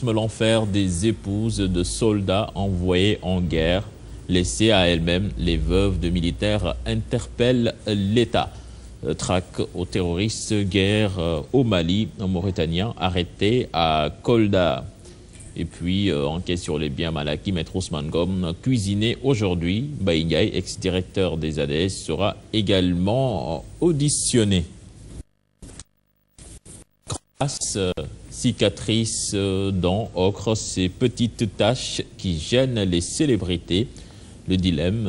L'enfer des épouses de soldats envoyés en guerre, laissées à elles-mêmes, les veuves de militaires interpellent l'État. Traque aux terroristes, guerre au Mali, un Mauritanien arrêté à Kolda. Et puis, enquête sur les biens mal acquis, Maître Ousmane Ngom, cuisiné aujourd'hui. Baye Ndiaye, ex-directeur des ADS, sera également auditionné. Grâce cicatrices dents, ocre, ces petites taches qui gênent les célébrités. Le dilemme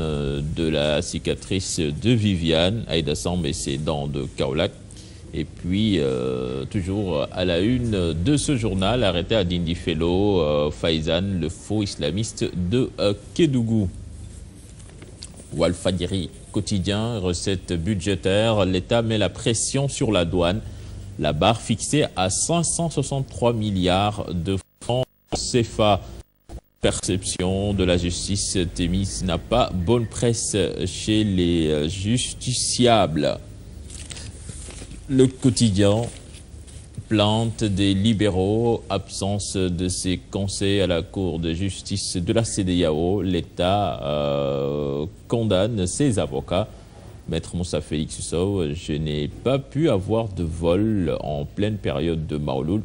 de la cicatrice de Viviane, Aïda Samb et ses dents de Kaolack. Et puis, toujours à la une de ce journal, arrêté à Dindéfelo, Faïzan, le faux islamiste de Kédougou. Walfadjri quotidien, recettes budgétaires, l'État met la pression sur la douane. La barre fixée à 563 milliards de francs CFA. Perception de la justice, Thémis n'a pas bonne presse chez les justiciables. Le quotidien, plainte des libéraux, absence de ses conseils à la Cour de justice de la CEDEAO. L'État condamne ses avocats. Maître Moussa Félix Sow, je n'ai pas pu avoir de vol en pleine période de Maouloul.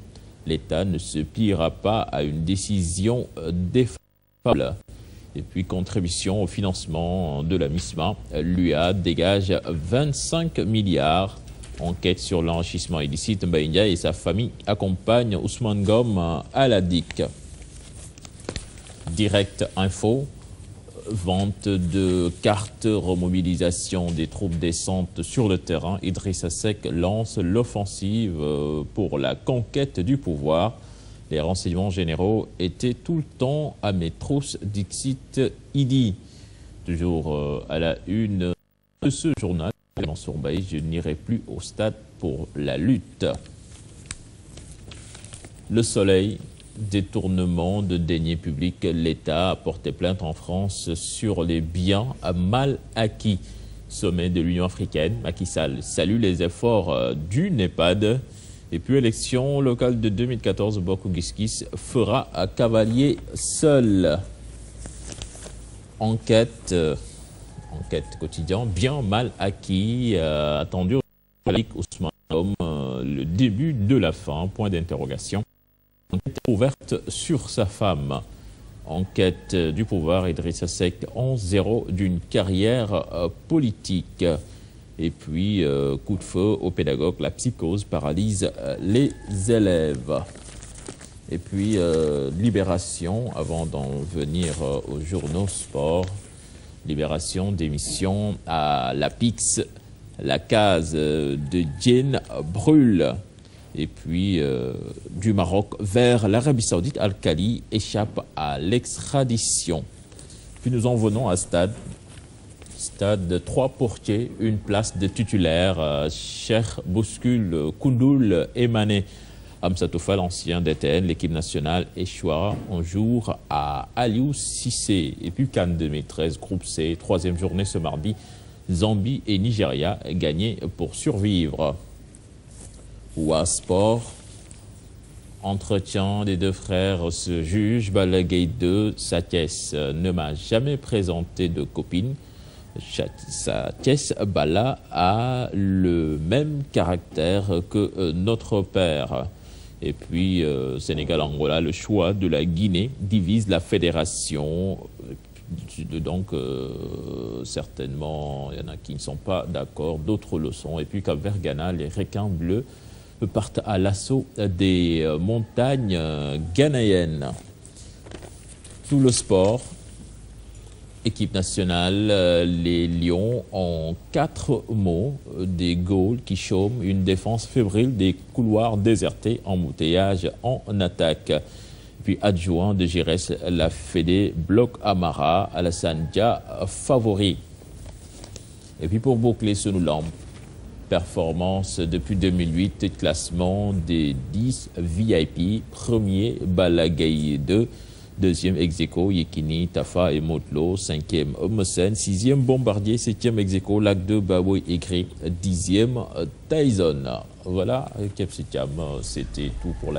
L'État ne se pliera pas à une décision défavorable. Et puis, contribution au financement de la MISMA. L'UA dégage 25 milliards. Enquête sur l'enrichissement illicite. Baye Ndiaye et sa famille accompagnent Ousmane Ngom à la DIC. Direct Info. Vente de cartes, remobilisation des troupes descentes sur le terrain. Idrissa Seck lance l'offensive pour la conquête du pouvoir. Les renseignements généraux étaient tout le temps à mes trousses, dixit Idi. Toujours à la une de ce journal, Mansour Baye, je n'irai plus au stade pour la lutte. Le Soleil. Détournement de deniers publics, l'État a porté plainte en France sur les biens mal acquis. Sommet de l'Union africaine, Macky Sall salue les efforts du NEPAD. Et puis élection locale de 2014, Bokk Gis Gis fera à cavalier seul. Enquête quotidien, bien mal acquis, attendu au Ousmane Ngom, le début de la fin, point d'interrogation. Enquête ouverte sur sa femme. Enquête du pouvoir, Idrissa Seck 11-0 d'une carrière politique. Et puis, coup de feu aux pédagogues, la psychose paralyse les élèves. Et puis, Libération, avant d'en venir aux journaux sport. Libération, démission à la Pix. La case de Diène brûle. Et puis, du Maroc vers l'Arabie Saoudite, Al-Khali échappe à l'extradition. Puis nous en venons à Stade. Stade 3 portiers, une place de titulaire. Cheikh bouscule Koundoul et Mané. Amsatou Fall, ancien DTN, l'équipe nationale échouera un jour à Aliou Cissé. Et puis CAN 2013, groupe C, troisième journée ce mardi. Zambie et Nigeria gagnés pour survivre. Ouah Sport, entretien des deux frères se juge. Balla Gaye 2, Sathiès ne m'a jamais présenté de copine. Sathiès Balla a le même caractère que notre père. Et puis Sénégal-Angola, le choix de la Guinée divise la fédération. Donc certainement il y en a qui ne sont pas d'accord, d'autres le sont. Et puis Cap-Vert Ghana, les requins bleus partent à l'assaut des montagnes ghanéennes. Tout le sport, équipe nationale, les Lions ont 4 mots, des goals qui chôment, une défense fébrile, des couloirs désertés, embouteillage en attaque. Puis adjoint de Giresse, la Fédé, bloc Amara, Alassane Dia, favori. Et puis pour boucler ce nous performance depuis 2008, classement des 10 VIP, premier Balla Gaye 2, deuxième ex-aequo Yekini, Tafa et Motlo, cinquième Homosen, sixième Bombardier, septième ex-aequo Lac 2, Baboy écrit, dixième Tyson. Voilà, Cap Sitiam, c'était tout pour la